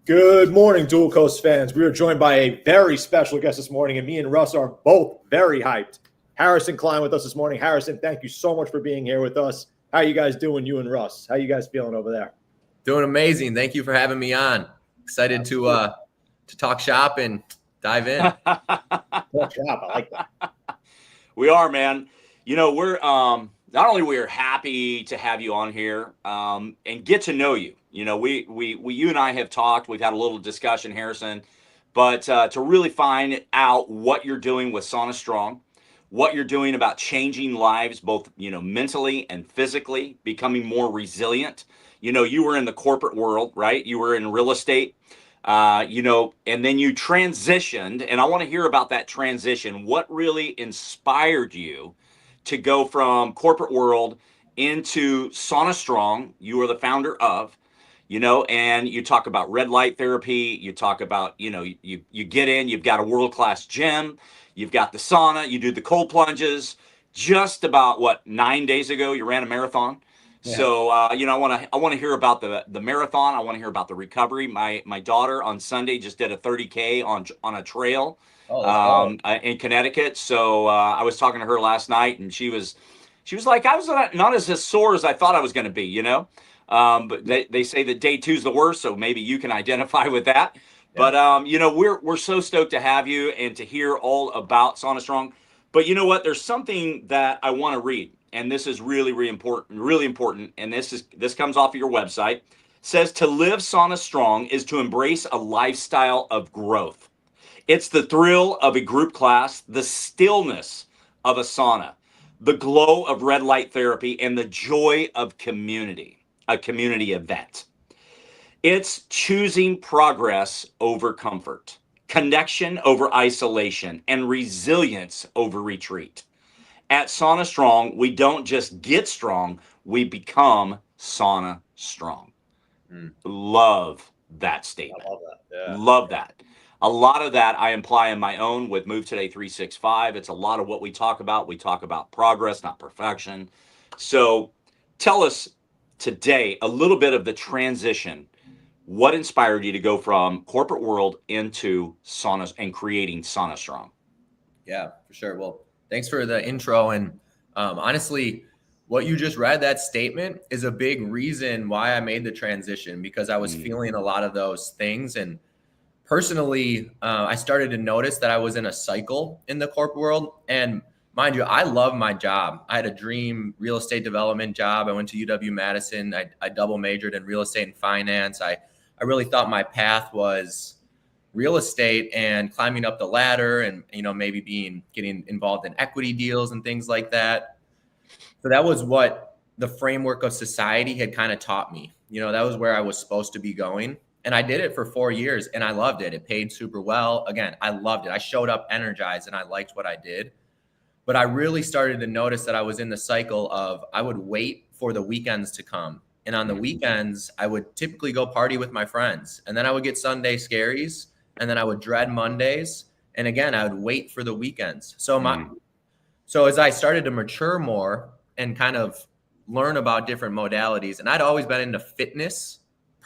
Good morning, Dual Coast fans. We are joined by a very special guest this morning, and me and Russ are both very hyped. Harrison Klein with us this morning. Harrison, thank you so much for being here with us. How you guys doing, you and Russ? How you guys feeling over there? Doing amazing. Thank you for having me on. Excited to talk shop and dive in. Talk shop, I like that. We are, man. You know, we're not only we're happy to have you on here and get to know you. You know, you and I have talked. We've had a little discussion, Harrison, but to really find out what you're doing with Sauna Strong, what you're doing about changing lives, both, you know, mentally and physically, becoming more resilient. You know, you were in the corporate world, right? You were in real estate, you know, and then you transitioned. And I want to hear about that transition. What really inspired you to go from corporate world into Sauna Strong? You are the founder of, you know, and you talk about red light therapy. You talk about, you know, you get in, you've got a world-class gym, you've got the sauna, you do the cold plunges. Just about 9 days ago, you ran a marathon. Yeah. So, you know, I want to hear about the marathon. I want to hear about the recovery. My daughter on Sunday just did a 30K on a trail in Connecticut. So I was talking to her last night, and she was like, I was not as sore as I thought I was going to be, you know. But they say that day 2 is the worst, so maybe you can identify with that. Yeah. But you know, we're so stoked to have you and to hear all about Sauna Strong. But you know what? There's something that I want to read, and this is really important. And this comes off of your website. It says to live Sauna Strong is to embrace a lifestyle of growth. It's the thrill of a group class, the stillness of a sauna, the glow of red light therapy, and the joy of community. A community event. It's choosing progress over comfort, connection over isolation, and resilience over retreat. At Sauna Strong, we don't just get strong, we become Sauna Strong. Love that statement. I love that. Yeah. Love that. A lot of that I imply in my own with Move Today 365. It's a lot of what we talk about. We talk about progress, not perfection. So tell us today a little bit of the transition. What inspired you to go from corporate world into saunas and creating Sauna Strong? Yeah, for sure. Well, thanks for the intro. And honestly, what you just read, that statement, is a big reason why I made the transition, because I was feeling a lot of those things. And personally, I started to notice that I was in a cycle in the corporate world. And mind you, I love my job. I had a dream real estate development job. I went to UW-Madison. I double majored in real estate and finance. I really thought my path was real estate and climbing up the ladder and, you know, maybe getting involved in equity deals and things like that. So that was what the framework of society had kind of taught me. You know, that was where I was supposed to be going. And I did it for 4 years and I loved it. It paid super well. Again, I loved it. I showed up energized and I liked what I did. But I really started to notice that I was in the cycle of I would wait for the weekends to come. And on the weekends, I would typically go party with my friends. And then I would get Sunday scaries. And then I would dread Mondays. And again, I would wait for the weekends. So as I started to mature more and kind of learn about different modalities, and I'd always been into fitness,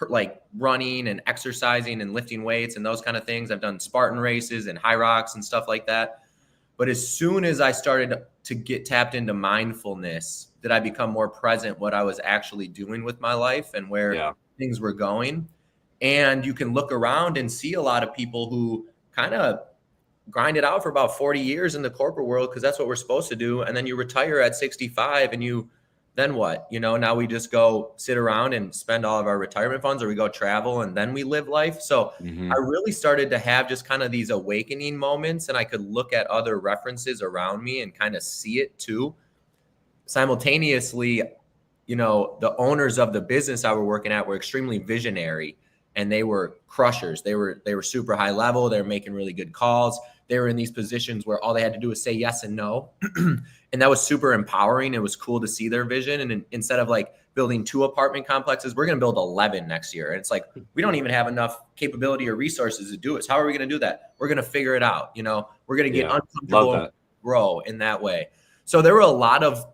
like running and exercising and lifting weights and those kind of things. I've done Spartan races and high rocks and stuff like that. But as soon as I started to get tapped into mindfulness, did I become more present what I was actually doing with my life and where things were going. And you can look around and see a lot of people who kind of grind it out for about 40 years in the corporate world, because that's what we're supposed to do. And then you retire at 65 and then what? You know, now we just go sit around and spend all of our retirement funds, or we go travel and then we live life. So I really started to have just kind of these awakening moments, and I could look at other references around me and kind of see it too. Simultaneously, you know, the owners of the business I were working at were extremely visionary, and they were crushers. They were super high level. They were making really good calls. They were in these positions where all they had to do was say yes and no. And that was super empowering. It was cool to see their vision. And instead of like building 2 apartment complexes, we're going to build 11 next year. And it's like, we don't even have enough capability or resources to do it. So how are we going to do that? We're going to figure it out. You know, we're going to get uncomfortable and grow in that way. So there were a lot of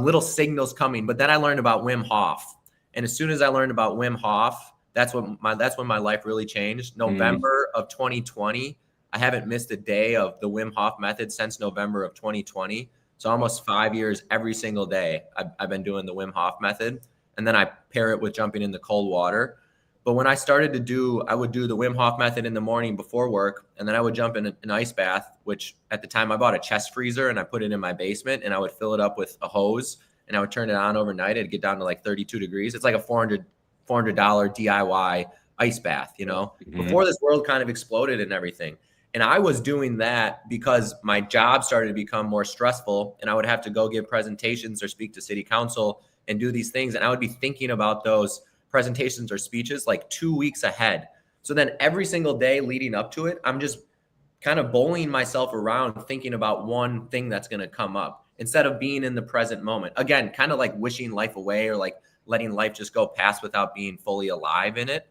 little signals coming, but then I learned about Wim Hof. And as soon as I learned about Wim Hof, that's when my life really changed. November of 2020, I haven't missed a day of the Wim Hof method since November of 2020. So almost 5 years, every single day, I've been doing the Wim Hof method. And then I pair it with jumping in the cold water. But when I started I would do the Wim Hof method in the morning before work, and then I would jump in an ice bath, which at the time I bought a chest freezer and I put it in my basement, and I would fill it up with a hose and I would turn it on overnight. It'd get down to like 32 degrees. It's like a $400 DIY ice bath, before this world kind of exploded and everything. And I was doing that because my job started to become more stressful, and I would have to go give presentations or speak to city council and do these things. And I would be thinking about those presentations or speeches like 2 weeks ahead. So then every single day leading up to it, I'm just kind of bullying myself around thinking about one thing that's going to come up instead of being in the present moment. Again, kind of like wishing life away or like letting life just go past without being fully alive in it.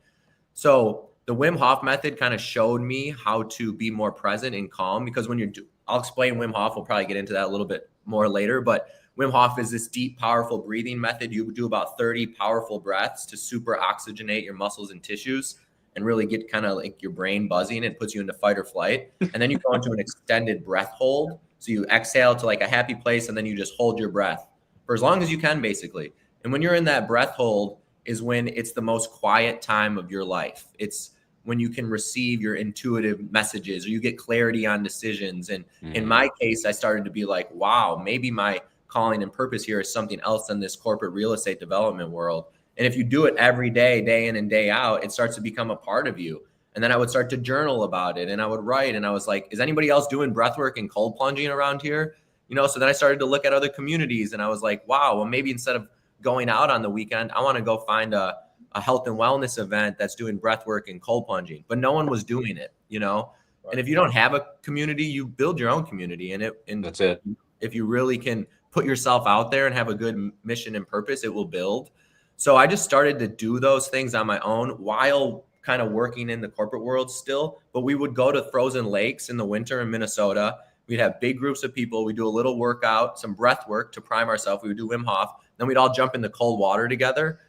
So the Wim Hof method kind of showed me how to be more present and calm, because when I'll explain Wim Hof, we'll probably get into that a little bit more later, but Wim Hof is this deep, powerful breathing method. You do about 30 powerful breaths to super oxygenate your muscles and tissues and really get kind of like your brain buzzing. It puts you into fight or flight. And then you go into an extended breath hold. So you exhale to like a happy place, and then you just hold your breath for as long as you can, basically. And when you're in that breath hold is when it's the most quiet time of your life. It's when you can receive your intuitive messages or you get clarity on decisions. And in my case, I started to be like, wow, maybe my calling and purpose here is something else than this corporate real estate development world. And if you do it every day, day in and day out, it starts to become a part of you. And then I would start to journal about it, and I would write, and I was like, is anybody else doing breath work and cold plunging around here? So then I started to look at other communities, and I was like, wow, well, maybe instead of going out on the weekend, I want to go find a health and wellness event that's doing breath work and cold plunging. But no one was doing it, And if you don't have a community, you build your own community, and that's it. If you really can put yourself out there and have a good mission and purpose, it will build. So I just started to do those things on my own while kind of working in the corporate world still. But we would go to frozen lakes in the winter in Minnesota. We'd have big groups of people. We'd do a little workout, some breath work to prime ourselves. We would do Wim Hof. Then we'd all jump in the cold water together.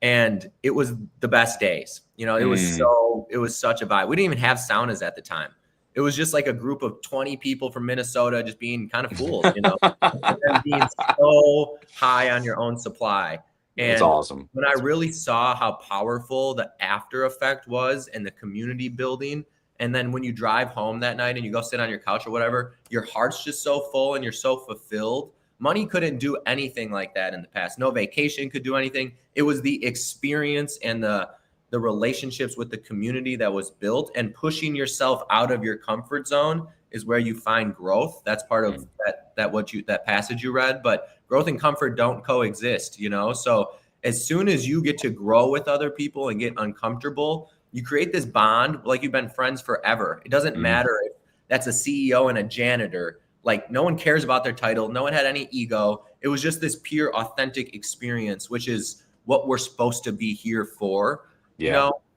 And it was the best days. It was such a vibe. We didn't even have saunas at the time. It was just like a group of 20 people from Minnesota just being kind of fools, and then being so high on your own supply. And that's awesome. When I really saw how powerful the after effect was and the community building, and then when you drive home that night and you go sit on your couch or whatever, your heart's just so full and you're so fulfilled. Money couldn't do anything like that in the past. No vacation could do anything. It was the experience and the relationships with the community that was built, and pushing yourself out of your comfort zone is where you find growth. That's part of that passage you read, but growth and comfort don't coexist, So as soon as you get to grow with other people and get uncomfortable, you create this bond like you've been friends forever. It doesn't matter if that's a CEO and a janitor. Like, no one cares about their title. No one had any ego. It was just this pure, authentic experience, which is what we're supposed to be here for,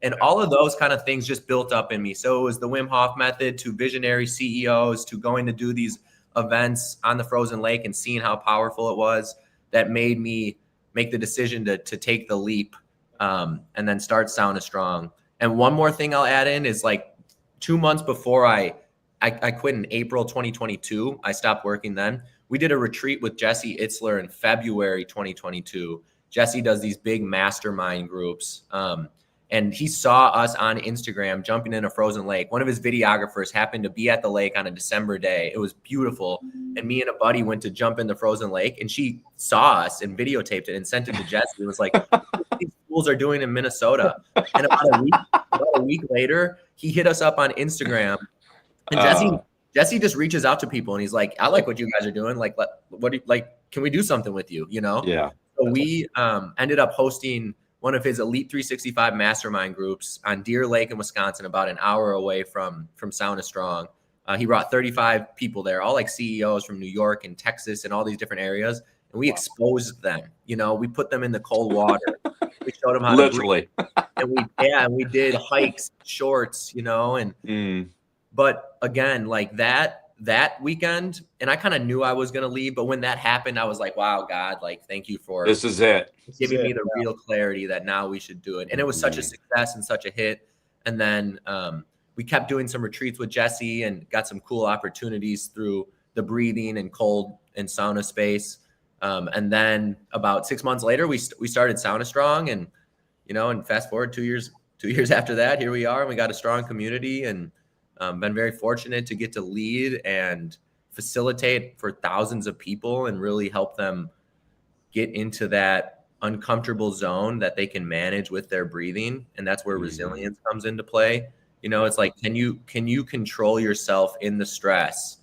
And all of those kind of things just built up in me. So it was the Wim Hof method to visionary CEOs to going to do these events on the frozen lake and seeing how powerful it was that made me make the decision to take the leap and then start Sauna Strong. And one more thing I'll add in is like 2 months before I quit in April 2022. I stopped working then. We did a retreat with Jesse Itzler in February 2022. Jesse does these big mastermind groups. And he saw us on Instagram jumping in a frozen lake. One of his videographers happened to be at the lake on a December day. It was beautiful. And me and a buddy went to jump in the frozen lake, and she saw us and videotaped it and sent it to Jesse. It was like, what these schools are doing in Minnesota. And about a week later, he hit us up on Instagram. And Jesse just reaches out to people, and he's like, I like what you guys are doing. Like, can we do something with you? Yeah. So we ended up hosting one of his Elite 365 mastermind groups on Deer Lake in Wisconsin, about an hour away from Sauna Strong. He brought 35 people there, all like CEOs from New York and Texas and all these different areas. And we exposed them, we put them in the cold water. We showed them how literally. to breathe. And we did hikes, shorts, but again, like that that weekend, and I kind of knew I was going to leave. But when that happened, I was like, wow, God, like, thank you for This is it. giving me the real clarity that now we should do it. And it was such a success and such a hit. And then we kept doing some retreats with Jesse and got some cool opportunities through the breathing and cold and sauna space. And then about 6 months later, we started Sauna Strong, and, you know, and fast forward 2 years after that, here we are, and we got a strong community, and been very fortunate to get to lead and facilitate for thousands of people and really help them get into that uncomfortable zone that they can manage with their breathing. And that's where resilience comes into play. You know, it's like, can you control yourself in the stress?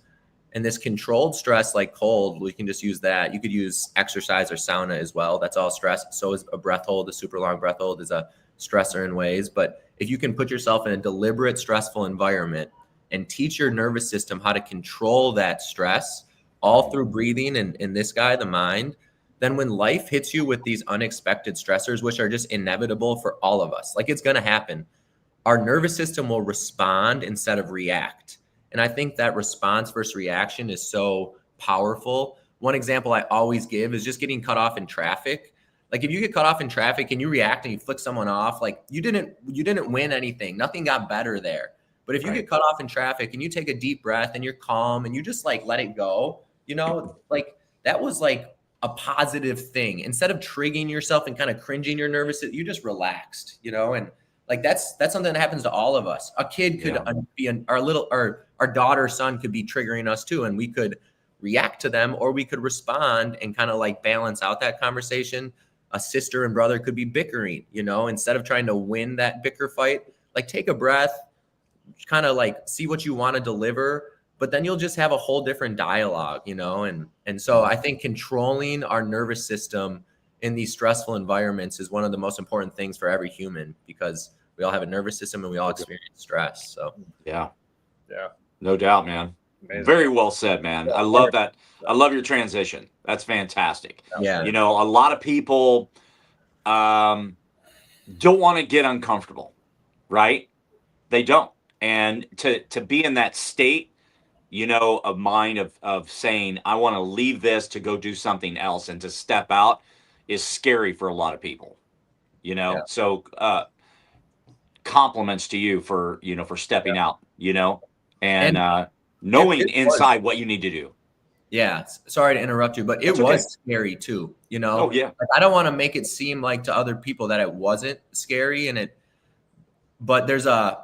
And this controlled stress, like cold, we can just use that. You could use exercise or sauna as well. That's all stress. So is a breath hold. A super long breath hold is a stressor in ways. But if you can put yourself in a deliberate, stressful environment and teach your nervous system how to control that stress, all through breathing and in this guy, the mind, then when life hits you with these unexpected stressors, which are just inevitable for all of us, like it's going to happen, our nervous system will respond instead of react. And I think that response versus reaction is so powerful. One example I always give is just getting cut off in traffic. Like if you get cut off in traffic and you react and you flick someone off, like you didn't win anything. Nothing got better there. But if you get cut off in traffic and you take a deep breath and you're calm and you just like let it go, you know, like that was like a positive thing. Instead of triggering yourself and kind of cringing your nervous system, you just relaxed, you know, and like that's something that happens to all of us. A kid could be our daughter, son could be triggering us too, and we could react to them, or we could respond and kind of like balance out that conversation. A sister and brother could be bickering, you know, instead of trying to win that bicker fight, like take a breath, kind of like see what you want to deliver, but then you'll just have a whole different dialogue, you know, and so I think controlling our nervous system in these stressful environments is one of the most important things for every human, because we all have a nervous system and we all experience stress. So yeah, no doubt, man. Amazing. Very well said, man. I love that. I love your transition. That's fantastic. Yeah. You know, a lot of people don't want to get uncomfortable, right? They don't. And to be in that state, you know, of mind of saying, I want to leave this to go do something else and to step out is scary for a lot of people, you know? Yeah. So compliments to you for, you know, for stepping out, you know, and knowing inside what you need to do. Yeah. Sorry to interrupt you, but it was scary too, you know? Oh, yeah. Like, I don't want to make it seem like to other people that it wasn't scary, but there's a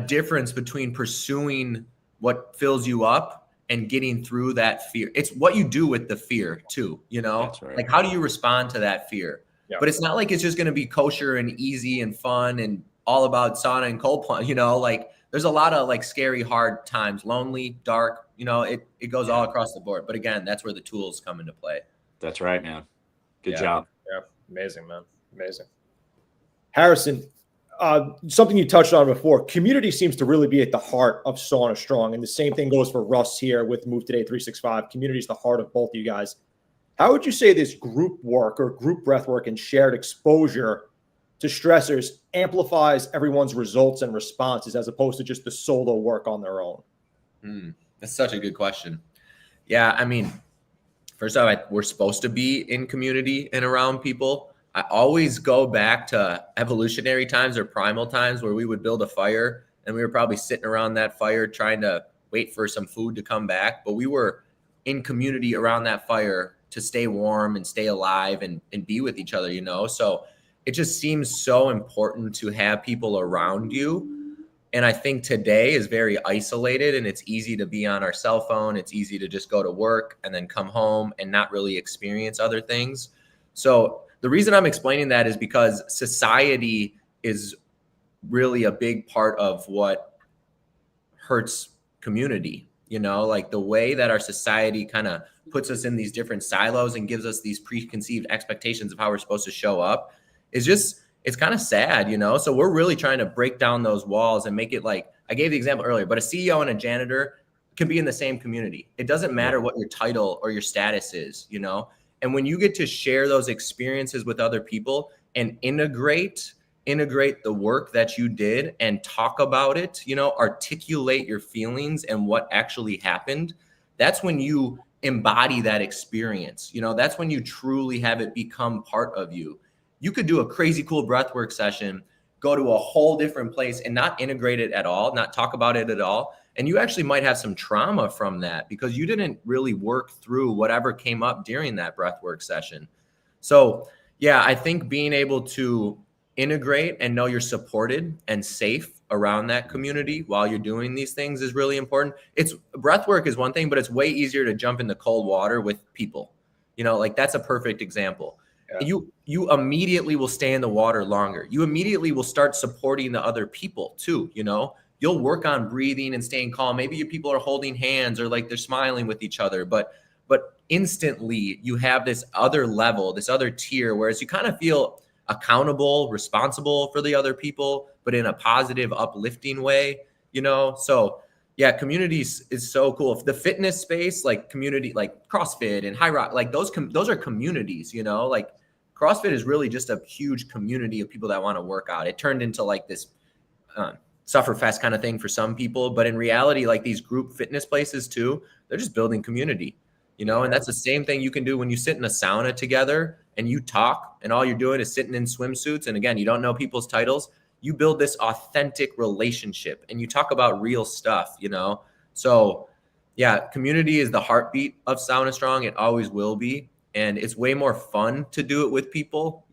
difference between pursuing what fills you up and getting through that fear. It's what you do with the fear too, you know? That's right. Like, how do you respond to that fear? Yeah. But it's not like it's just going to be kosher and easy and fun and all about sauna and cold plunge, you know, like there's a lot of like scary, hard times, lonely, dark, you know, it goes all across the board. But again, that's where the tools come into play. That's right, man. Good job. Yeah. Amazing, man. Amazing. Harrison, something you touched on before, community seems to really be at the heart of Sauna Strong. And the same thing goes for Russ here with Move Today 365. Community is the heart of both of you guys. How would you say this group work or group breath work and shared exposure to stressors amplifies everyone's results and responses as opposed to just the solo work on their own? That's such a good question. Yeah, I mean, first off, we're supposed to be in community and around people. I always go back to evolutionary times or primal times where we would build a fire and we were probably sitting around that fire trying to wait for some food to come back. But we were in community around that fire to stay warm and stay alive and be with each other, you know? So it just seems so important to have people around you. And I think today is very isolated and it's easy to be on our cell phone. It's easy to just go to work and then come home and not really experience other things. So the reason I'm explaining that is because society is really a big part of what hurts community, you know, like the way that our society kind of puts us in these different silos and gives us these preconceived expectations of how we're supposed to show up is just, it's kind of sad, you know? So we're really trying to break down those walls and make it like, I gave the example earlier, but a CEO and a janitor can be in the same community. It doesn't matter what your title or your status is, you know? And when you get to share those experiences with other people and integrate integrate the work that you did and talk about it, articulate your feelings and what actually happened, that's when you embody that experience. That's when you truly have it become part of you. You could do a crazy cool breathwork session, go to a whole different place and not integrate it at all, not talk about it at all. And you actually might have some trauma from that because you didn't really work through whatever came up during that breathwork session. So yeah, I think being able to integrate and know you're supported and safe around that community while you're doing these things is really important. It's breathwork is one thing, but it's way easier to jump into cold water with people. Like that's a perfect example. Yeah. You immediately will stay in the water longer. You immediately will start supporting the other people too. You'll work on breathing and staying calm. Maybe your people are holding hands or like they're smiling with each other, but instantly you have this other level, this other tier, whereas you kind of feel accountable, responsible for the other people, but in a positive, uplifting way, So yeah, communities is so cool. The fitness space, like community, like CrossFit and High Rock, like those are communities, like CrossFit is really just a huge community of people that want to work out. It turned into like this sufferfest kind of thing for some people, but in reality, like these group fitness places too, they're just building community, and that's the same thing you can do when you sit in a sauna together and you talk and all you're doing is sitting in swimsuits. And again, you don't know people's titles. You build this authentic relationship and you talk about real stuff, So yeah, community is the heartbeat of Sauna Strong. It always will be. And it's way more fun to do it with people,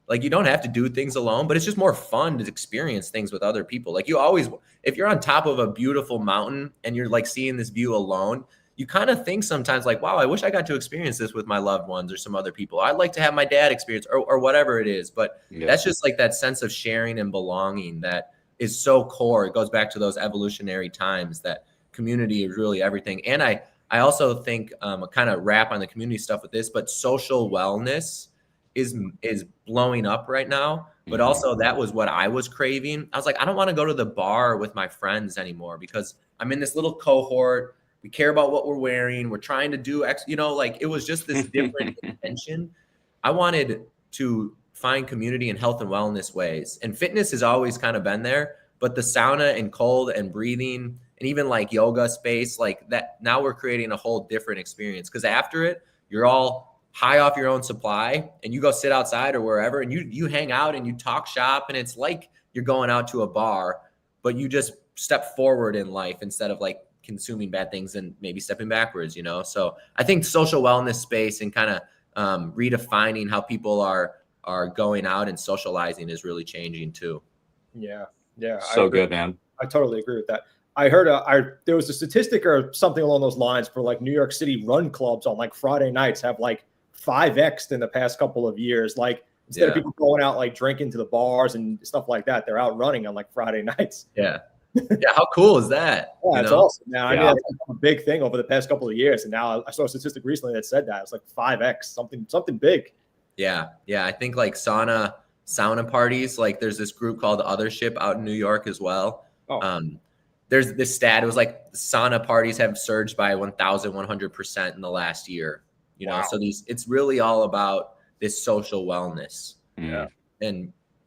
Like you don't have to do things alone, but it's just more fun to experience things with other people. Like if you're on top of a beautiful mountain and you're like seeing this view alone, you kind of think sometimes like, wow, I wish I got to experience this with my loved ones or some other people. I'd like to have my dad experience or whatever it is. But That's just like that sense of sharing and belonging that is so core. It goes back to those evolutionary times that community is really everything. And I also think kind of wrap on the community stuff with this, but social wellness is blowing up right now. But also that was what I was craving. I was like, I don't want to go to the bar with my friends anymore because I'm in this little cohort. We care about what we're wearing. We're trying to do like it was just this different intention. I wanted to find community in health and wellness ways. And fitness has always kind of been there, but the sauna and cold and breathing and even like yoga space like that, now we're creating a whole different experience because after it, you're all high off your own supply and you go sit outside or wherever and you hang out and you talk shop and it's like you're going out to a bar, but you just step forward in life instead of like consuming bad things and maybe stepping backwards, So I think social wellness space and kind of redefining how people are going out and socializing is really changing too. Yeah. So good, man. I totally agree with that. I heard there was a statistic or something along those lines for like New York City run clubs on like Friday nights have like 5x in the past couple of years. Like instead of people going out like drinking to the bars and stuff like that, they're out running on like Friday nights. Yeah. Yeah, how cool is that? Yeah, it's awesome. Now, I mean, that's a big thing over the past couple of years, and now I saw a statistic recently that said that it's like 5x, something big. Yeah. I think like sauna parties. Like there's this group called Othership out in New York as well. There's this stat. It was like sauna parties have surged by 1,100% in the last year. Wow. So it's really all about this social wellness. Yeah,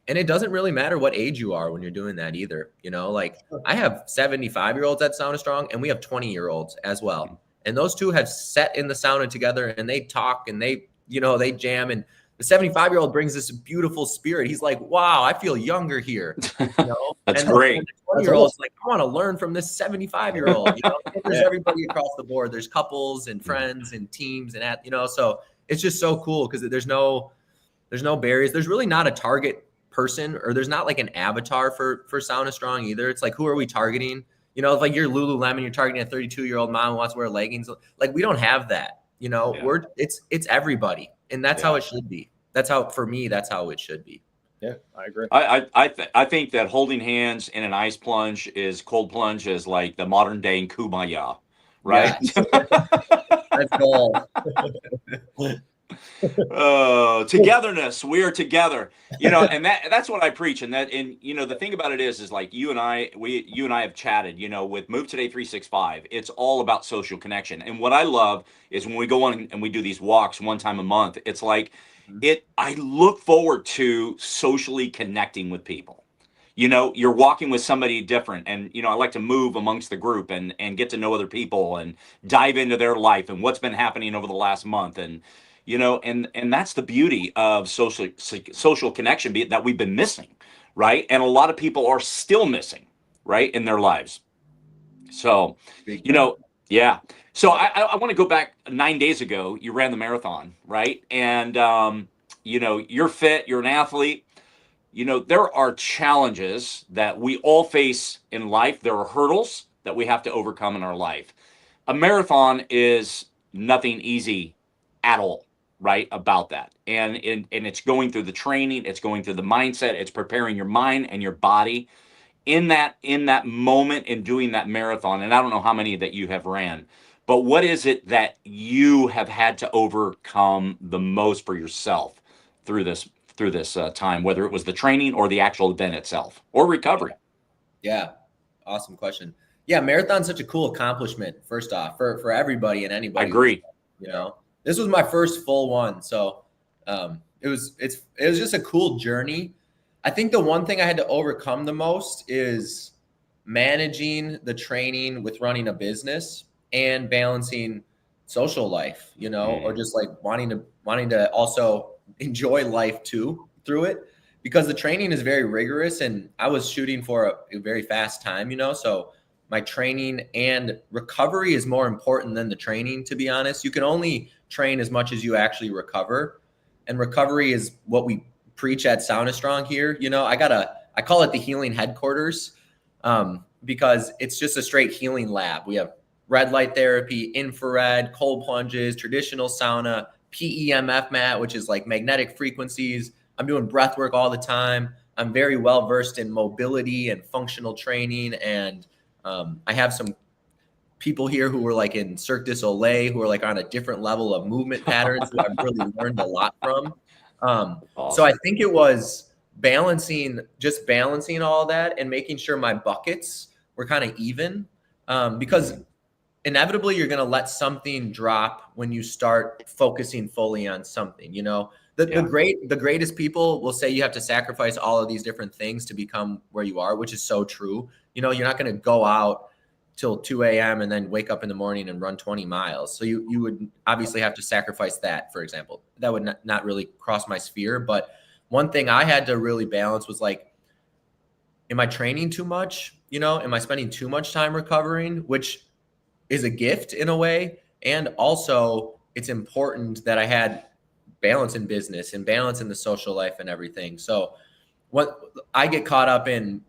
and it doesn't really matter what age you are when you're doing that either. Like I have 75-year-olds at Sauna Strong and we have 20-year-olds as well. And those two have sat in the sauna together and they talk and they jam. And the 75-year-old brings this beautiful spirit. He's like, wow, I feel younger here. That's great. And the 20-year-old's like, I want to learn from this 75-year-old. There's everybody across the board. There's couples and friends and teams and so it's just so cool because there's no barriers. There's really not a target person or there's not like an avatar for Sauna Strong either. It's like, who are we targeting? If like you're Lululemon, you're targeting a 32-year-old mom who wants to wear leggings. Like we don't have that, it's everybody. And that's how it should be. That's how it should be. Yeah, I agree. I think that holding hands in an ice plunge cold plunge is like the modern day Kumbaya, right? Yeah. That's cool. Togetherness. We are together, and that's what I preach. And the thing about it is like you and I have chatted, with Move Today 365. It's all about social connection. And what I love is when we go on and we do these walks one time a month, it's like I look forward to socially connecting with people. You're walking with somebody different, and I like to move amongst the group and get to know other people and dive into their life and what's been happening over the last month. And and that's the beauty of social connection that we've been missing, right? And a lot of people are still missing, right, in their lives. So, yeah. So I want to go back 9 days ago. You ran the marathon, right? And you're fit. You're an athlete. There are challenges that we all face in life. There are hurdles that we have to overcome in our life. A marathon is nothing easy at all, right? About that. And it's going through the training, it's going through the mindset, it's preparing your mind and your body in that moment in doing that marathon. And I don't know how many that you have ran, but what is it that you have had to overcome the most for yourself through this time, whether it was the training or the actual event itself or recovery? Yeah. Awesome question. Yeah. Marathon's such a cool accomplishment, first off, for everybody and anybody. I agree. This was my first full one. So it was just a cool journey. I think the one thing I had to overcome the most is managing the training with running a business and balancing social life, or just like wanting to also enjoy life too through it, because the training is very rigorous and I was shooting for a very fast time, so my training and recovery is more important than the training, to be honest. You can only train as much as you actually recover, and recovery is what we preach at Sauna Strong here. I call it the healing headquarters, because it's just a straight healing lab. We have red light therapy, infrared, cold plunges, traditional sauna, PEMF mat, which is like magnetic frequencies. I'm doing breath work all the time. I'm very well versed in mobility and functional training. And I have some people here who were like in Cirque du Soleil, who are like on a different level of movement patterns who I've really learned a lot from. Awesome. So I think it was balancing all that and making sure my buckets were kind of even, because inevitably you're going to let something drop when you start focusing fully on something. The greatest people will say you have to sacrifice all of these different things to become where you are, which is so true. You're not going to go out till 2 a.m. and then wake up in the morning and run 20 miles. So you would obviously have to sacrifice that, for example. That would not really cross my sphere. But one thing I had to really balance was like, am I training too much? Am I spending too much time recovering, which is a gift in a way. And also it's important that I had balance in business and balance in the social life and everything. So what I get caught up in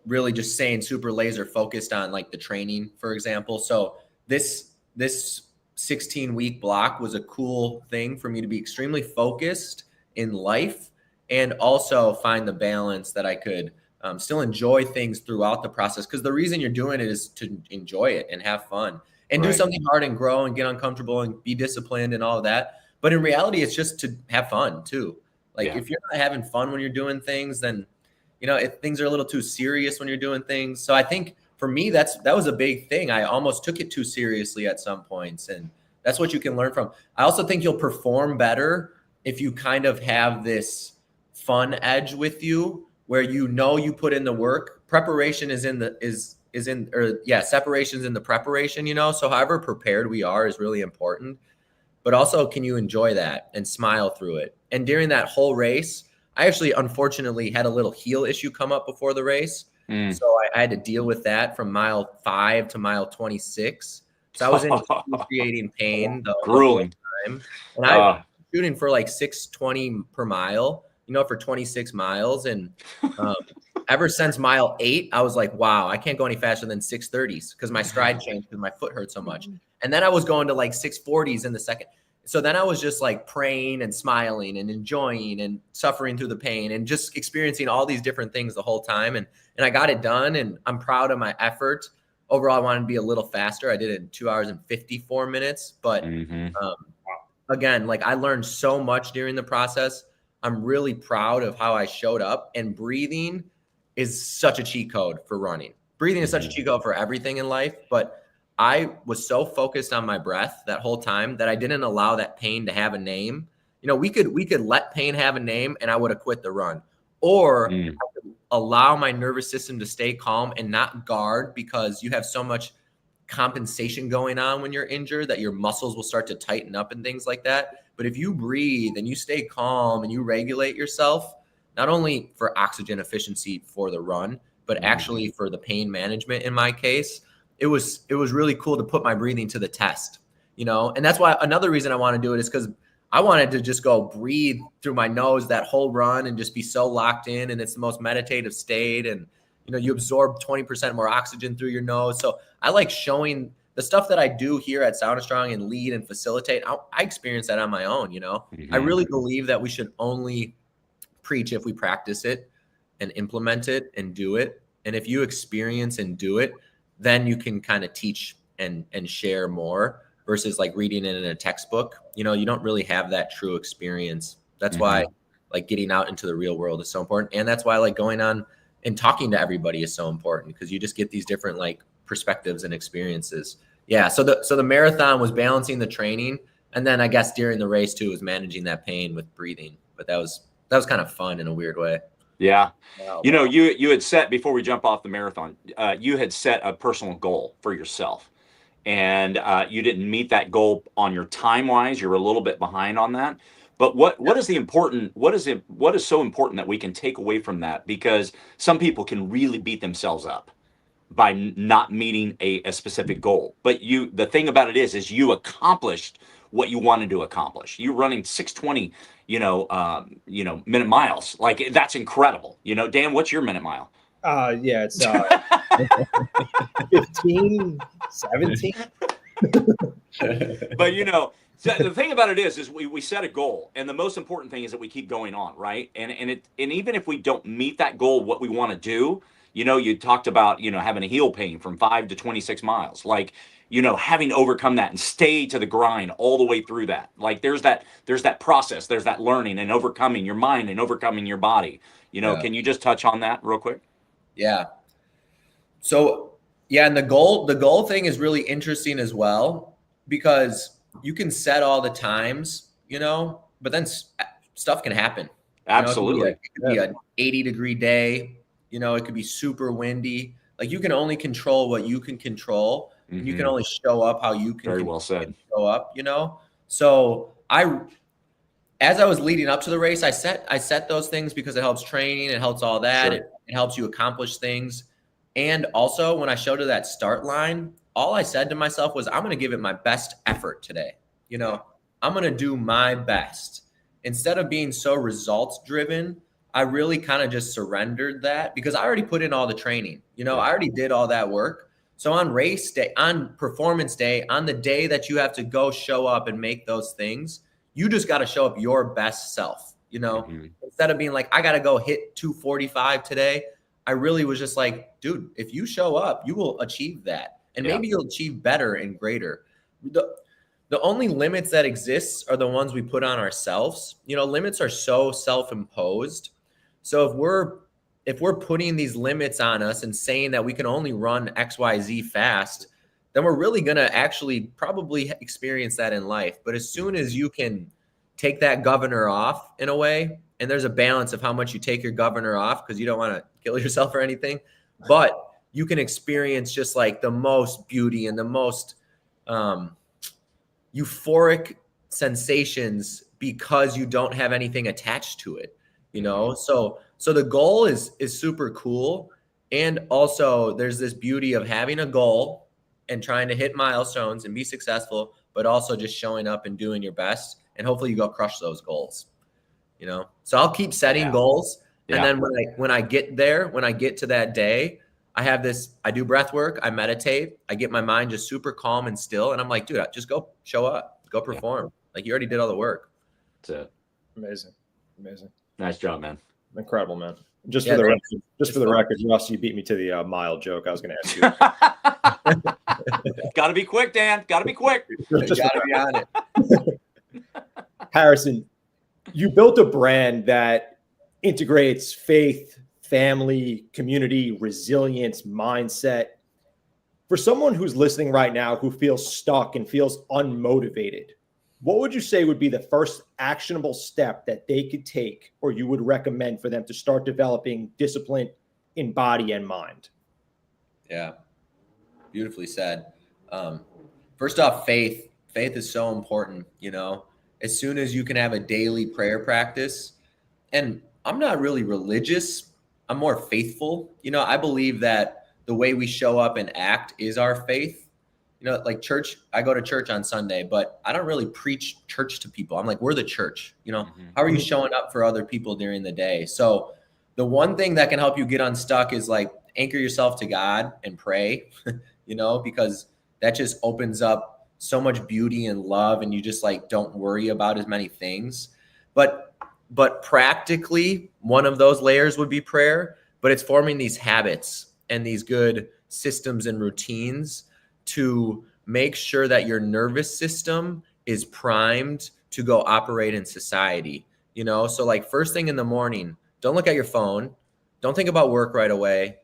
really just staying super laser focused on like the training, for example. So this 16-week block was a cool thing for me to be extremely focused in life and also find the balance that I could still enjoy things throughout the process. Because the reason you're doing it is to enjoy it and have fun and do something hard and grow and get uncomfortable and be disciplined and all of that. But in reality, it's just to have fun too. Like if you're not having fun when you're doing things, then if things are a little too serious when you're doing things. So I think for me, that was a big thing. I almost took it too seriously at some points, and that's what you can learn from. I also think you'll perform better if you kind of have this fun edge with you, where you put in the work. Preparation separation's in the preparation. So however prepared we are is really important. But also, can you enjoy that and smile through it? And during that whole race, I actually, unfortunately, had a little heel issue come up before the race. So I had to deal with that from mile 5 to mile 26. So I was in excruciating pain the whole time. And I was shooting for like 6:20 per mile, for 26 miles. And ever since mile 8, I was like, wow, I can't go any faster than 6:30s because my stride changed because my foot hurt so much. And then I was going to like 6:40s in the second. So then I was just like praying and smiling and enjoying and suffering through the pain and just experiencing all these different things the whole time. And I got it done, and I'm proud of my effort. Overall, I wanted to be a little faster. I did it in 2 hours and 54 minutes. But again, like I learned so much during the process. I'm really proud of how I showed up, and breathing is such a cheat code for running. Breathing is such a cheat code for everything in life, but I was so focused on my breath that whole time that I didn't allow that pain to have a name. we could let pain have a name and I would have quit the run, or I could allow my nervous system to stay calm and not guard, because you have so much compensation going on when you're injured that your muscles will start to tighten up and things like that. But if you breathe and you stay calm and you regulate yourself, not only for oxygen efficiency for the run, but actually for the pain management in my case, it was really cool to put my breathing to the test, and that's why another reason I want to do it is because I wanted to just go breathe through my nose that whole run and just be so locked in. And it's the most meditative state. And, you absorb 20% more oxygen through your nose. So I like showing the stuff that I do here at Sound Strong and lead and facilitate. I experience that on my own. I really believe that we should only preach if we practice it and implement it and do it. And if you experience and do it, then you can kind of teach and share more versus like reading it in a textbook. You don't really have that true experience. That's why like getting out into the real world is so important. And that's why like going on and talking to everybody is so important, because you just get these different like perspectives and experiences. Yeah. So the marathon was balancing the training. And then I guess during the race too was managing that pain with breathing. But that was kind of fun in a weird way. Yeah. Wow. You had set, before we jump off the marathon, you had set a personal goal for yourself, and you didn't meet that goal on your time wise. You're a little bit behind on that. But what is so important that we can take away from that? Because some people can really beat themselves up by not meeting a specific goal. But the thing about it is you accomplished what you wanted to accomplish. You're running 6:20, minute miles. Like, that's incredible. Dan, what's your minute mile? Yeah, it's 15, 17. But so the thing about it is we set a goal, and the most important thing is that we keep going on, right? And even if we don't meet that goal, what we want to do, you talked about having a heel pain from 5 to 26 miles, like having to overcome that and stay to the grind all the way through that. Like there's that process, there's that learning and overcoming your mind and overcoming your body. Can you just touch on that real quick? Yeah. So yeah, and the goal thing is really interesting as well, because you can set all the times, but then stuff can happen. Absolutely. It could be an 80-degree day. It could be super windy. Like, you can only control what you can control. And you can only show up how you can. Very well said. Show up, So as I was leading up to the race, I set those things because it helps training. It helps all that. Sure. It helps you accomplish things. And also when I showed to that start line, all I said to myself was, I'm going to give it my best effort today. I'm going to do my best. Instead of being so results driven, I really kind of just surrendered that, because I already put in all the training. I already did all that work. So on race day, on performance day, on the day that you have to go show up and make those things, you just got to show up your best self. Instead of being like, I got to go hit 245 today. I really was just like, dude, if you show up, you will achieve that. And maybe you'll achieve better and greater. The only limits that exist are the ones we put on ourselves. Limits are so self-imposed. So if we're putting these limits on us and saying that we can only run XYZ fast, then we're really going to actually probably experience that in life. But as soon as you can take that governor off in a way, and there's a balance of how much you take your governor off, because you don't want to kill yourself or anything, but you can experience just like the most beauty and the most euphoric sensations because you don't have anything attached to it, So the goal is super cool. And also there's this beauty of having a goal and trying to hit milestones and be successful, but also just showing up and doing your best. And hopefully you go crush those goals, So I'll keep setting goals. And then when I get there, when I get to that day, I do breath work, I meditate, I get my mind just super calm and still. And I'm like, dude, just go show up, go perform. Like, you already did all the work. That's it. Amazing. Nice job, man. Incredible, man. For the record, Russ, you beat me to the mile joke I was going to ask you. Got to be quick, Dan. Got to be quick. Just got to be on it. Harrison, you built a brand that integrates faith, family, community, resilience, mindset. For someone who's listening right now who feels stuck and feels unmotivated, what would you say would be the first actionable step that they could take, or you would recommend for them to start developing discipline in body and mind? Yeah, beautifully said. First off, faith. Faith is so important, you know. As soon as you can have a daily prayer practice, and I'm not really religious, I'm more faithful. You know, I believe that the way we show up and act is our faith. You know, like church, I go to church on Sunday, but I don't really preach church to people. I'm like, we're the church. You know, how are you showing up for other people during the day? So the one thing that can help you get unstuck is like anchor yourself to God and pray, you know, because that just opens up so much beauty and love, and you just like don't worry about as many things. But practically, one of those layers would be prayer, but it's forming these habits and these good systems and routines to make sure that your nervous system is primed to go operate in society. You know, so like first thing in the morning, don't look at your phone. Don't think about work right away.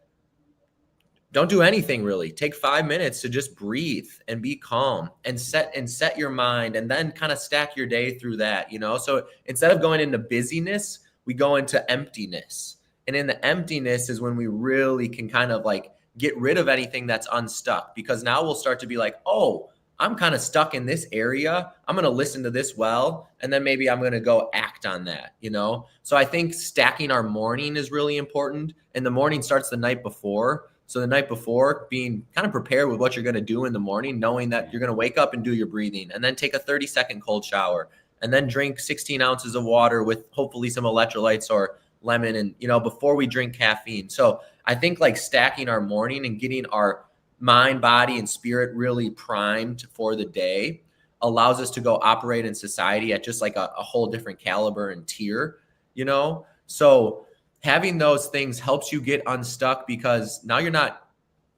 Don't do anything really. Take 5 minutes to just breathe and be calm and set your mind, and then kind of stack your day through that, you know? So instead of going into busyness, we go into emptiness. And in the emptiness is when we really can kind of like get rid of anything that's unstuck, because now we'll start to be like, oh, I'm kind of stuck in this area. I'm going to listen to this well, and then maybe I'm going to go act on that, you know? So I think stacking our morning is really important, and the morning starts the night before. So the night before, being kind of prepared with what you're going to do in the morning, knowing that you're going to wake up and do your breathing, and then take a 30-second cold shower, and then drink 16 ounces of water with hopefully some electrolytes or lemon, and, you know, before we drink caffeine. So I think like stacking our morning and getting our mind, body, and spirit really primed for the day allows us to go operate in society at just like a whole different caliber and tier, you know? So having those things helps you get unstuck, because now you're not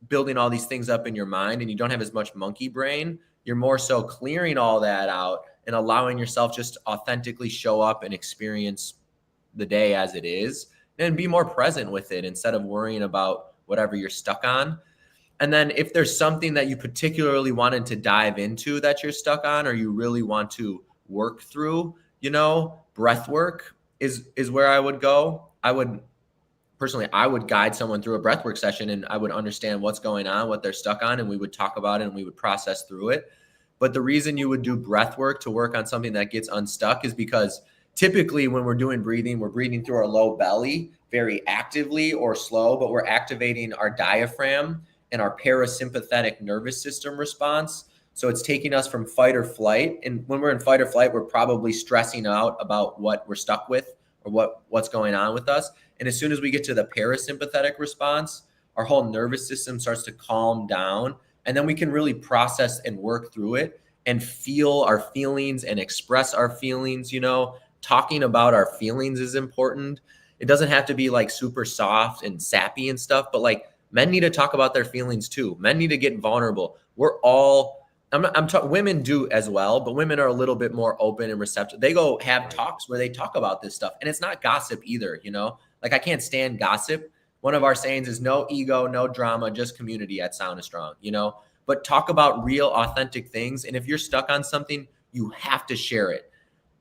building all these things up in your mind and you don't have as much monkey brain. You're more so clearing all that out and allowing yourself just to authentically show up and experience the day as it is, and be more present with it instead of worrying about whatever you're stuck on. And then if there's something that you particularly wanted to dive into that you're stuck on, or you really want to work through, you know, breath work is where I would go. I would guide someone through a breathwork session, and I would understand what's going on, what they're stuck on, and we would talk about it and we would process through it. But the reason you would do breathwork to work on something that gets unstuck is because typically when we're doing breathing, we're breathing through our low belly very actively or slow, but we're activating our diaphragm and our parasympathetic nervous system response. So it's taking us from fight or flight. And when we're in fight or flight, we're probably stressing out about what we're stuck with or what's going on with us. And as soon as we get to the parasympathetic response, our whole nervous system starts to calm down. And then we can really process and work through it and feel our feelings and express our feelings. You know, talking about our feelings is important. It doesn't have to be like super soft and sappy and stuff, but like men need to talk about their feelings too. Men need to get vulnerable. We're all, women do as well, but women are a little bit more open and receptive. They go have talks where they talk about this stuff, and it's not gossip either, you know? Like, I can't stand gossip. One of our sayings is no ego, no drama, just community at Sound and Strong, you know? But talk about real, authentic things. And if you're stuck on something, you have to share it.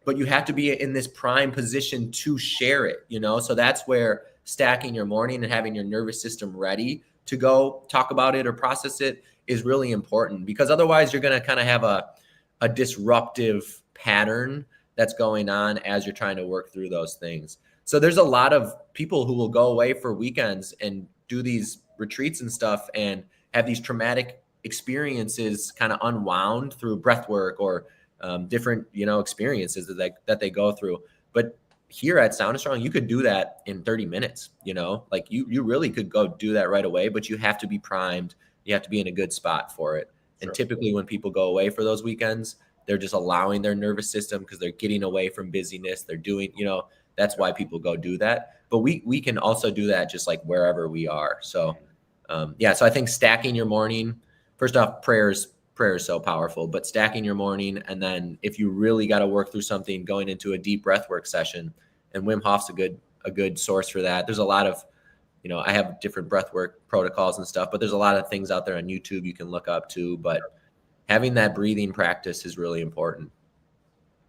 But you have to be in this prime position to share it, you know? So that's where stacking your morning and having your nervous system ready to go talk about it or process it is really important, because otherwise you're going to kind of have a disruptive pattern that's going on as you're trying to work through those things. So there's a lot of people who will go away for weekends and do these retreats and stuff and have these traumatic experiences kind of unwound through breath work or different, you know, experiences that they go through. But here at Sound and Strong, you could do that in 30 minutes, you know, like you really could go do that right away, but you have to be primed. You have to be in a good spot for it. Sure. And typically when people go away for those weekends, they're just allowing their nervous system, because they're getting away from busyness. They're doing, you know, that's why people go do that. But we can also do that just like wherever we are. So, so I think stacking your morning, first off, prayer is so powerful, but stacking your morning. And then if you really got to work through something, going into a deep breath work session, and Wim Hof's a good source for that. There's a lot of, you know, I have different breath work protocols and stuff, but there's a lot of things out there on YouTube you can look up too. But having that breathing practice is really important.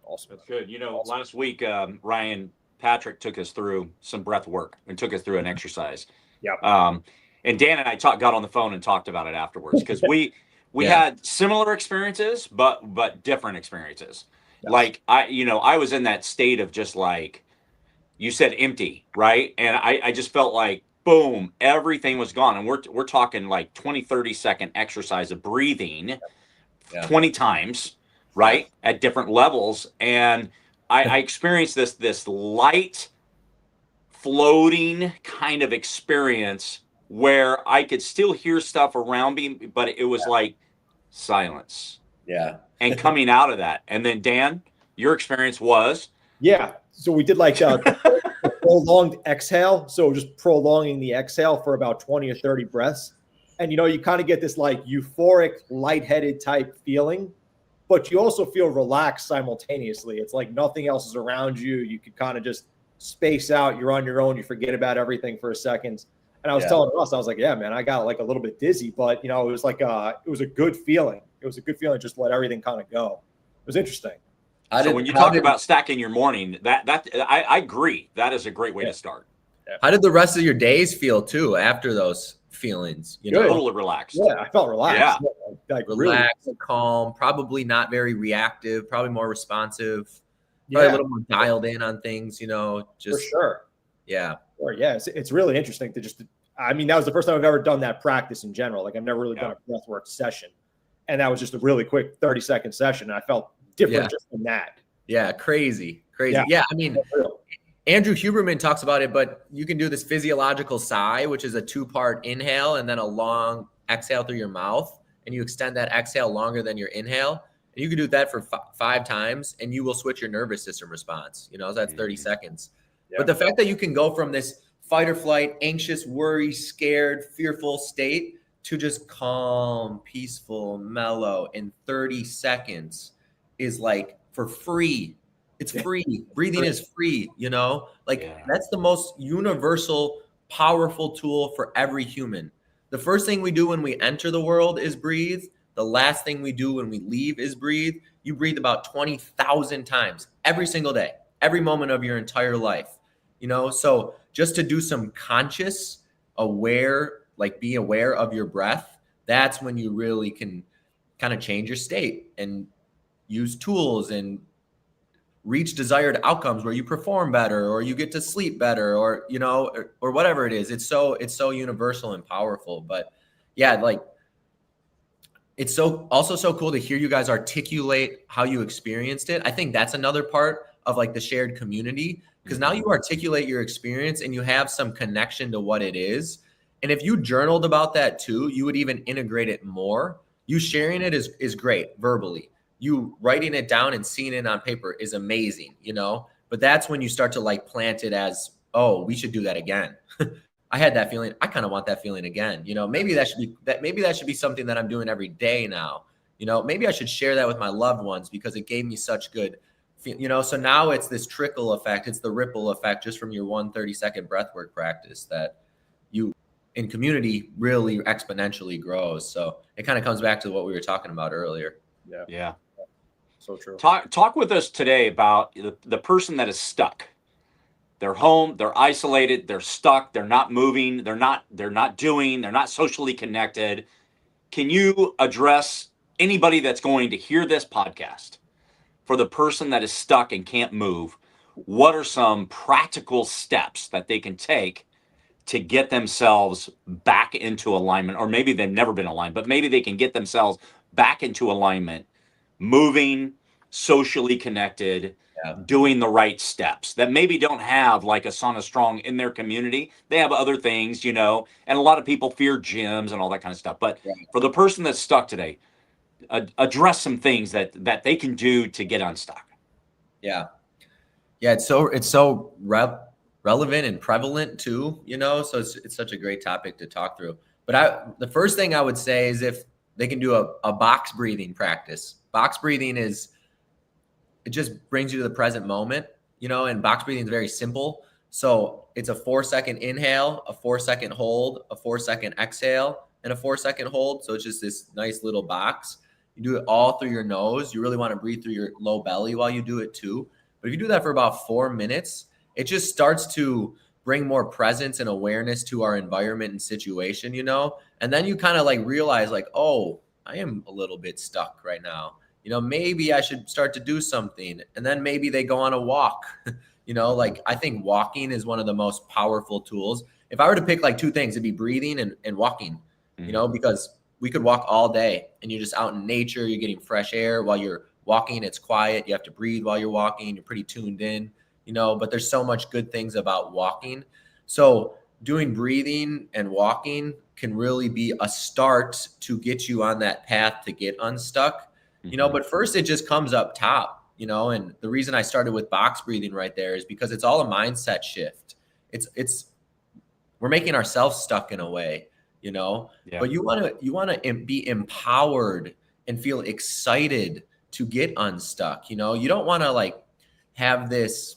Awesome. That's good. Awesome. Last week, Ryan Patrick took us through some breath work and took us through an exercise. Yeah. And Dan and I got on the phone and talked about it afterwards because we Yeah. had similar experiences, but different experiences. Yes. Like I was in that state of just like you said, empty, right? And I just felt like boom, everything was gone. And we're talking like 20-30 second exercise of breathing 20 times, right? At different levels. And I experienced this light floating kind of experience where I could still hear stuff around me, but it was like silence. Yeah. And coming out of that. And then Dan, your experience was? Yeah. So we did like a prolonged exhale. So just prolonging the exhale for about 20 or 30 breaths. And, you kind of get this like euphoric, lightheaded type feeling, but you also feel relaxed simultaneously. It's like nothing else is around you. You could kind of just space out. You're on your own. You forget about everything for a second. And I was telling Russ, I was like, yeah, man, I got like a little bit dizzy, but it was like it was a good feeling. It was a good feeling. Just let everything kind of go. It was interesting. So when you talk about stacking your morning, that I agree. That is a great way to start. Yeah. How did the rest of your days feel too after those feelings? Totally relaxed. Yeah, I felt relaxed. Yeah. Like relaxed, really calm, probably not very reactive, probably more responsive, probably a little more dialed in on things, just for sure. Yeah. Sure. Yeah. It's really interesting to that was the first time I've ever done that practice in general. Like I've never really done a breathwork session. And that was just a really quick 30-second session. And I felt different just from that. Yeah. Crazy. Yeah. I mean, Andrew Huberman talks about it, but you can do this physiological sigh, which is a 2-part inhale and then a long exhale through your mouth. And you extend that exhale longer than your inhale. And you can do that for 5 times and you will switch your nervous system response. So that's 30 seconds. Yeah. But the fact that you can go from this fight or flight, anxious, worried, scared, fearful state to just calm, peaceful, mellow in 30 seconds is like for free. It's free. Breathing is free, that's the most universal, powerful tool for every human. The first thing we do when we enter the world is breathe. The last thing we do when we leave is breathe. You breathe about 20,000 times every single day, every moment of your entire life, so just to do some conscious be aware of your breath. That's when you really can kind of change your state and use tools and reach desired outcomes where you perform better or you get to sleep better or or whatever it is. It's so universal and powerful. But yeah, like it's also so cool to hear you guys articulate how you experienced it. I think that's another part of like the shared community, because now you articulate your experience and you have some connection to what it is. And if you journaled about that too, you would even integrate it more. You sharing it is great verbally. You writing it down and seeing it on paper is amazing, but that's when you start to like plant it as, oh, we should do that again. I had that feeling. I kind of want that feeling again. Maybe that should be something that I'm doing every day now. Maybe I should share that with my loved ones because it gave me such good, so now it's this trickle effect. It's the ripple effect just from your 1 30-second breathwork practice that you in community really exponentially grows. So it kind of comes back to what we were talking about earlier. Yeah. So true. Talk with us today about the person that is stuck. They're home, they're isolated, they're stuck, they're not moving, they're not socially connected. Can you address anybody that's going to hear this podcast? For the person that is stuck and can't move, what are some practical steps that they can take to get themselves back into alignment? Or maybe they've never been aligned, but maybe they can get themselves back into alignment, moving, socially connected, doing the right steps that maybe don't have like a Sauna Strong in their community. They have other things, and a lot of people fear gyms and all that kind of stuff. But for the person that's stuck today, address some things that they can do to get unstuck. Yeah. It's so relevant and prevalent too, so it's such a great topic to talk through. But the first thing I would say is if they can do a box breathing practice. Box breathing it just brings you to the present moment, and box breathing is very simple. So it's a 4-second inhale, a 4-second hold, a 4-second exhale, and a 4-second hold. So it's just this nice little box. You do it all through your nose. You really want to breathe through your low belly while you do it too. But if you do that for about 4 minutes, it just starts to bring more presence and awareness to our environment and situation, you know? And then you kind of like realize like, oh, I am a little bit stuck right now. You know, maybe I should start to do something. And then maybe they go on a walk. You know, like I think walking is one of the most powerful tools. If I were to pick like two things, it'd be breathing and walking, you know, because we could walk all day and you're just out in nature, you're getting fresh air while you're walking, it's quiet, you have to breathe while you're walking, you're pretty tuned in, you know, but there's so much good things about walking. So doing breathing and walking can really be a start to get you on that path to get unstuck, you know, but first it just comes up top, you know, and the reason I started with box breathing right there is because it's all a mindset shift. We're making ourselves stuck in a way, you know, but you want to be empowered and feel excited to get unstuck. You know, you don't want to like have this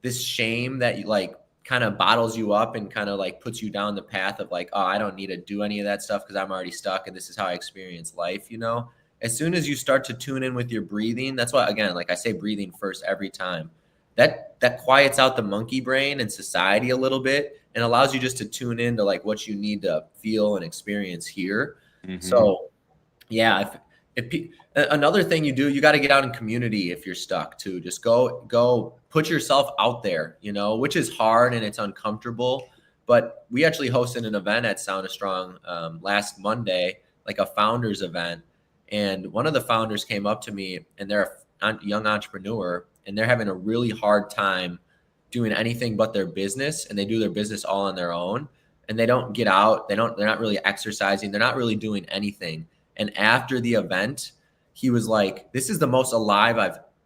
shame that you like kind of bottles you up and kind of like puts you down the path of like, oh, I don't need to do any of that stuff because I'm already stuck and this is how I experience life, you know. As soon as you start to tune in with your breathing, that's why, again, like I say, breathing first every time. That quiets out the monkey brain and society a little bit and allows you just to tune into like what you need to feel and experience here. So, yeah, another thing you do, you got to get out in community if you're stuck too. Just go put yourself out there, you know, which is hard and it's uncomfortable. But we actually hosted an event at Sound of Strong last Monday, like a founders event. And one of the founders came up to me and they're a young entrepreneur and they're having a really hard time doing anything but their business. And they do their business all on their own and they don't get out. They're not really exercising. They're not really doing anything. And after the event, he was like, this is the most alive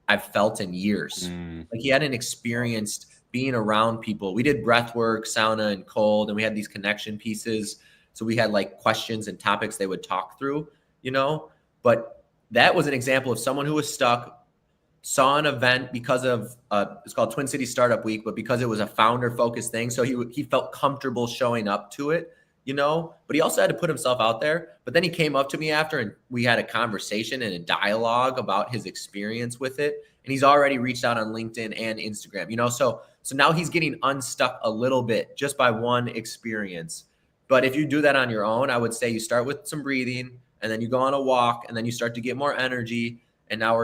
I've felt in years. Like he hadn't experienced being around people. We did breath work, sauna and cold, and we had these connection pieces. So we had like questions and topics they would talk through, you know, but that was an example of someone who was stuck, saw an event because of it's called Twin Cities Startup Week, but because it was a founder focused thing. So he felt comfortable showing up to it, you know, but he also had to put himself out there. But then he came up to me after and we had a conversation and a dialogue about his experience with it. And he's already reached out on LinkedIn and Instagram, you know, so now he's getting unstuck a little bit just by one experience. But if you do that on your own, I would say you start with some breathing and then you go on a walk and then you start to get more energy. And now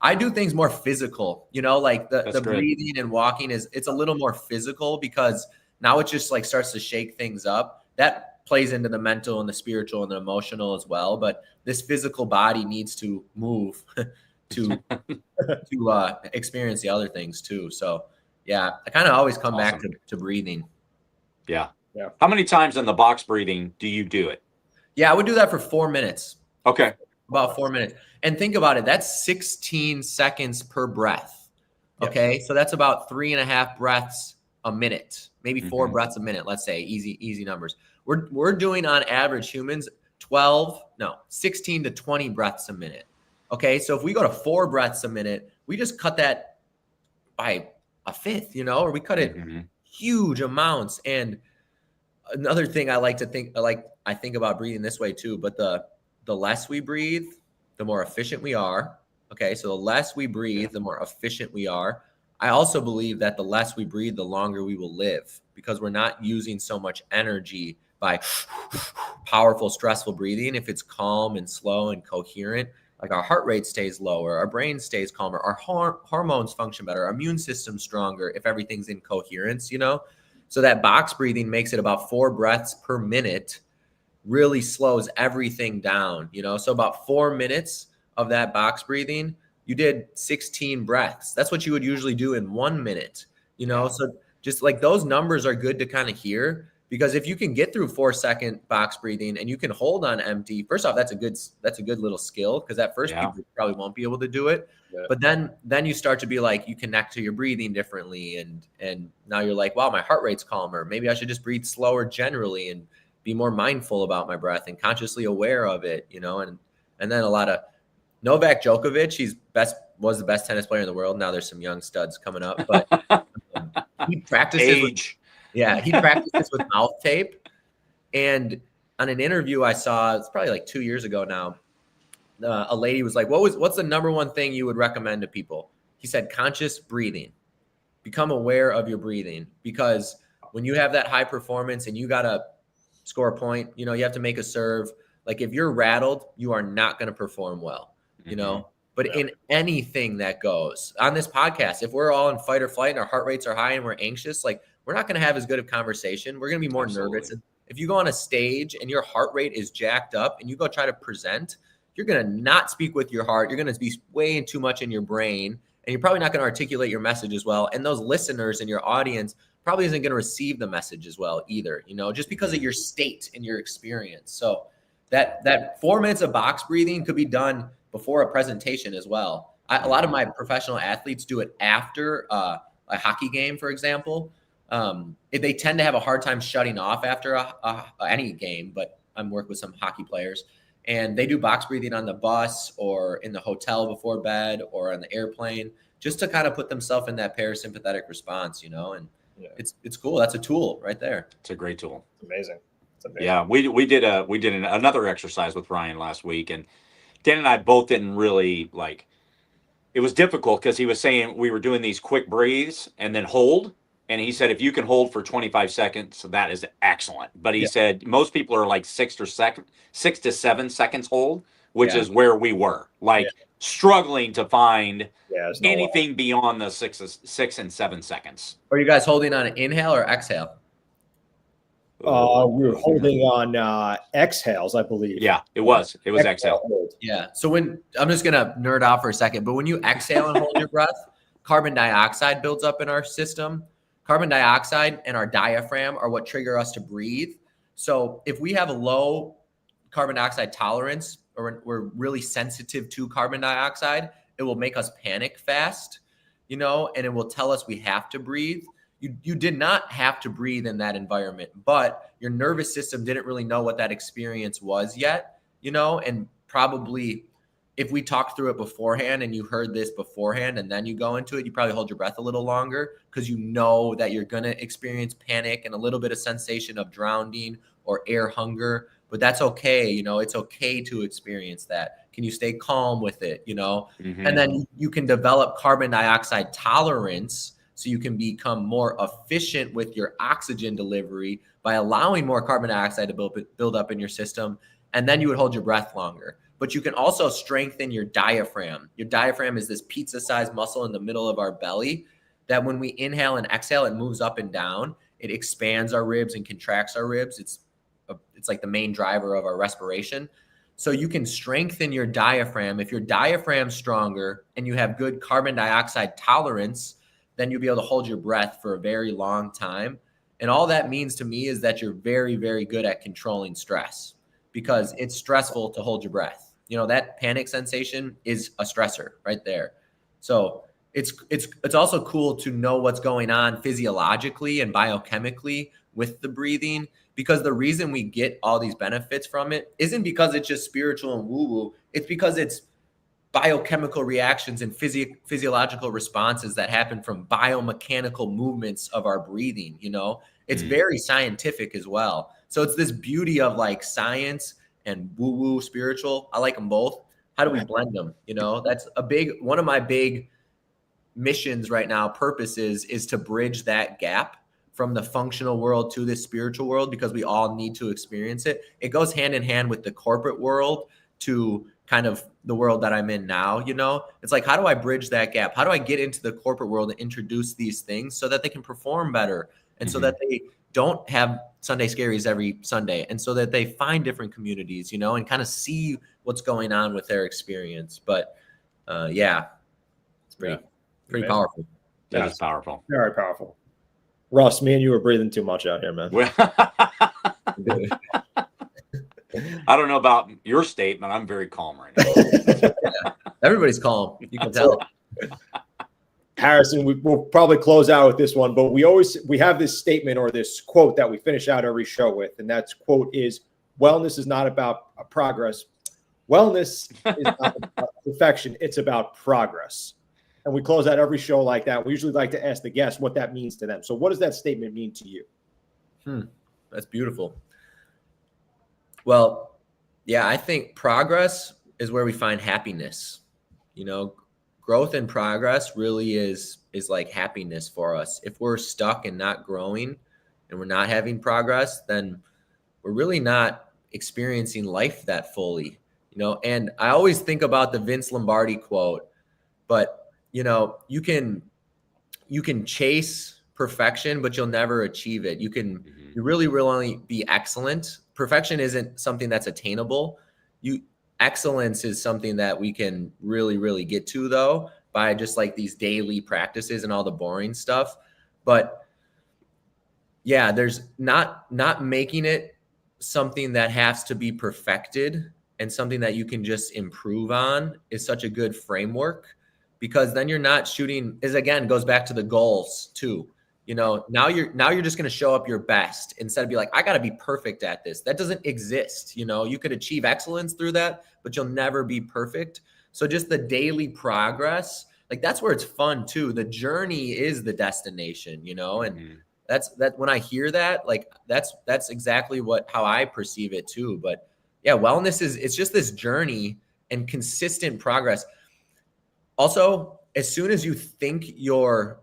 I do things more physical, you know, like the breathing and walking it's a little more physical because now it just like starts to shake things up. That plays into the mental and the spiritual and the emotional as well. But this physical body needs to move to experience the other things too. So yeah, I kind of always come back to breathing. Yeah. How many times in the box breathing do you do it? Yeah, I would do that for 4 minutes. Okay. About 4 minutes. And think about it. That's 16 seconds per breath. Okay. So that's about 3.5 breaths a minute, maybe 4 breaths a minute. Let's say easy numbers. We're doing on average humans 16 to 20 breaths a minute. Okay. So if we go to 4 breaths a minute, we just cut that by a fifth, you know, or we cut it huge amounts. And another thing I think about breathing this way too, but the less we breathe, the more efficient we are. Okay. So the less we breathe, the more efficient we are. I also believe that the less we breathe, the longer we will live because we're not using so much energy by powerful, stressful breathing. If it's calm and slow and coherent, like our heart rate stays lower, our brain stays calmer, our hormones function better, our immune system's stronger if everything's in coherence, you know? So that box breathing makes it about 4 breaths per minute, really slows everything down, you know? So about 4 minutes of that box breathing, you did 16 breaths. That's what you would usually do in 1 minute, you know? So just like those numbers are good to kind of hear because if you can get through 4-second box breathing and you can hold on empty, first off, that's a good little skill because at first people probably won't be able to do it. Yeah. But then you start to be like, you connect to your breathing differently. And now you're like, wow, my heart rate's calmer. Maybe I should just breathe slower generally and be more mindful about my breath and consciously aware of it, you know? And then a lot of Novak Djokovic, was the best tennis player in the world. Now there's some young studs coming up, but he practices he practices with mouth tape. And on an interview I saw, it's probably like 2 years ago now, a lady was like, what's the number one thing you would recommend to people? He said, conscious breathing. Become aware of your breathing, because when you have that high performance and you got to score a point, you know, you have to make a serve. Like if you're rattled, you are not going to perform well, you know, but in anything that goes on this podcast, if we're all in fight or flight and our heart rates are high and we're anxious, like we're not going to have as good of conversation. We're going to be more nervous. And if you go on a stage and your heart rate is jacked up and you go try to present, you're going to not speak with your heart. You're going to be way too much in your brain, and you're probably not going to articulate your message as well. And those listeners in your audience probably isn't going to receive the message as well either, you know, just because of your state and your experience. So that 4 minutes of box breathing could be done before a presentation as well. A lot of my professional athletes do it after a hockey game, for example. If they tend to have a hard time shutting off after any game, but I'm working with some hockey players, and they do box breathing on the bus or in the hotel before bed or on the airplane, just to kind of put themselves in that parasympathetic response, you know, and it's cool. That's a tool right there. It's a great tool. It's amazing. Yeah, we did another exercise with Ryan last week, and Dan and I both didn't really like. It was difficult because he was saying we were doing these quick breathes and then hold, and he said if you can hold for 25 seconds, that is excellent. But he said most people are like 6 to 7 seconds hold, which is where we were, like struggling to find anything beyond the 6 and 7 seconds. Are you guys holding on an inhale or exhale? We were holding on exhales, I believe. Yeah, it was exhale. Yeah. So when I'm just going to nerd out for a second, but when you exhale and hold your breath, carbon dioxide builds up in our system. Carbon dioxide and our diaphragm are what trigger us to breathe. So if we have a low carbon dioxide tolerance, or we're really sensitive to carbon dioxide, it will make us panic fast, you know, and it will tell us we have to breathe. You did not have to breathe in that environment, but your nervous system didn't really know what that experience was yet, you know, and probably if we talked through it beforehand and you heard this beforehand and then you go into it, you probably hold your breath a little longer because you know that you're going to experience panic and a little bit of sensation of drowning or air hunger, but that's okay. You know, it's okay to experience that. Can you stay calm with it, you know? And then you can develop carbon dioxide tolerance so you can become more efficient with your oxygen delivery by allowing more carbon dioxide to build up in your system. And then you would hold your breath longer. But you can also strengthen your diaphragm. Your diaphragm is this pizza-sized muscle in the middle of our belly that when we inhale and exhale, it moves up and down. It expands our ribs and contracts our ribs. It's like the main driver of our respiration. So you can strengthen your diaphragm. If your diaphragm's stronger and you have good carbon dioxide tolerance, then you'll be able to hold your breath for a very long time. And all that means to me is that you're very, very good at controlling stress, because it's stressful to hold your breath. You know, that panic sensation is a stressor right there. So it's also cool to know what's going on physiologically and biochemically with the breathing, because the reason we get all these benefits from it isn't because it's just spiritual and woo-woo. It's because it's biochemical reactions and physiological responses that happen from biomechanical movements of our breathing. You know, it's very scientific as well. So it's this beauty of like science and woo-woo spiritual. I like them both. How do we blend them? You know, that's one of my big missions right now, purposes, is to bridge that gap from the functional world to the spiritual world, because we all need to experience it. It goes hand in hand with the corporate world to kind of the world that I'm in now. You know, it's like, how do I bridge that gap? How do I get into the corporate world and introduce these things so that they can perform better, and so that they don't have Sunday scaries every Sunday, and so that they find different communities, you know, and kind of see what's going on with their experience. But it's pretty powerful. That is powerful. Very powerful. Russ, me and you are breathing too much out here, man. I don't know about your statement. I'm very calm right now. Everybody's calm. You can tell. Harrison, we'll probably close out with this one, but we have this statement or this quote that we finish out every show with, and that quote is, wellness is not about progress. Wellness is not about perfection. It's about progress. And we close out every show like that. We usually like to ask the guests what that means to them. So what does that statement mean to you? That's beautiful. Well, yeah, I think progress is where we find happiness. You know, growth and progress really is like happiness for us. If we're stuck and not growing and we're not having progress, then we're really not experiencing life that fully, you know. And I always think about the Vince Lombardi quote, but you know, you can chase perfection, but you'll never achieve it. You really will only be excellent. Perfection isn't something that's attainable. Excellence is something that we can really, really get to, though, by just like these daily practices and all the boring stuff. But yeah, there's not making it something that has to be perfected and something that you can just improve on is such a good framework, because then you're not shooting, is again, goes back to the goals too. You know, now you're just going to show up your best instead of be like, I got to be perfect at this. That doesn't exist. You know, you could achieve excellence through that, but you'll never be perfect. So just the daily progress, like that's where it's fun too. The journey is the destination, you know, and that's when I hear that, like that's exactly how I perceive it too. But yeah, wellness it's just this journey and consistent progress. Also, as soon as you think you're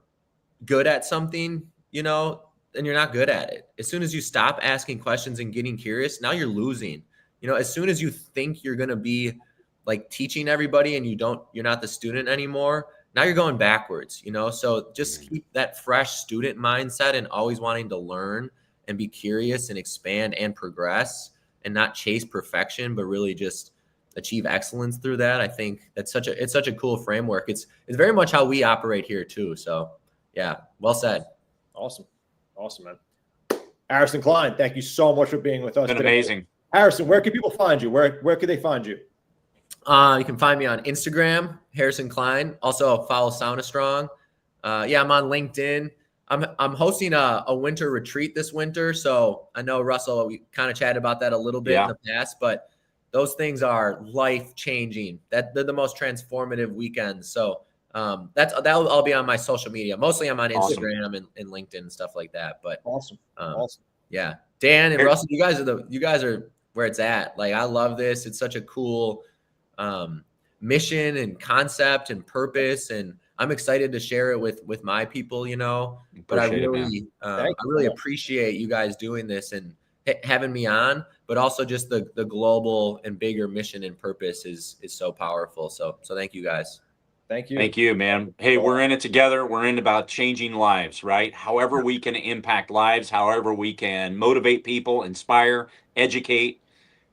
good at something, you know, then you're not good at it. As soon as you stop asking questions and getting curious, now you're losing. You know, as soon as you think you're going to be like teaching everybody and you're not the student anymore, now you're going backwards, you know? So just keep that fresh student mindset and always wanting to learn and be curious and expand and progress and not chase perfection, but really just achieve excellence through that. I think it's such a cool framework. It's very much how we operate here too. So yeah, well said. Awesome, man. Harrison Klein, thank you so much for being with us. It's been amazing. Harrison, where can people find you? Where could they find you? You can find me on Instagram, Harrison Klein. Also follow Sauna Strong. Yeah, I'm on LinkedIn. I'm hosting a winter retreat this winter. So I know, Russell, we kind of chatted about that a little bit in the past, but those things are life-changing. They're the most transformative weekends. So that'll all be on my social media. Mostly I'm on Instagram and LinkedIn and stuff like that. But awesome. Yeah. Dan and Russell, you guys are where it's at. Like, I love this. It's such a cool mission and concept and purpose, and I'm excited to share it with my people, you know. But I really appreciate you guys doing this and having me on, but also just the global and bigger mission and purpose is so powerful. So thank you guys. Thank you. Thank you, man. Hey, we're in it together. We're in about changing lives, right? However we can impact lives, however we can motivate people, inspire, educate.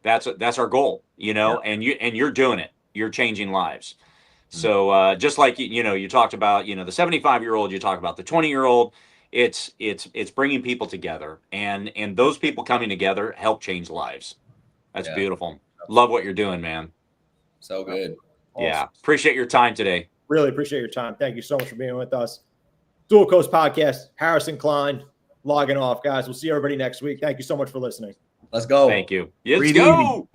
That's our goal, you know, and you're doing it. You're changing lives. So just like, you know, you talked about, you know, the 75-year-old, you talk about the 20-year-old, it's bringing people together, and those people coming together help change lives. That's beautiful. Love what you're doing, man. So good. Awesome. Yeah. Appreciate your time today. Really appreciate your time. Thank you so much for being with us. Dual Coast Podcast, Harrison Klein, logging off, guys. We'll see everybody next week. Thank you so much for listening. Let's go. Thank you. Let's go.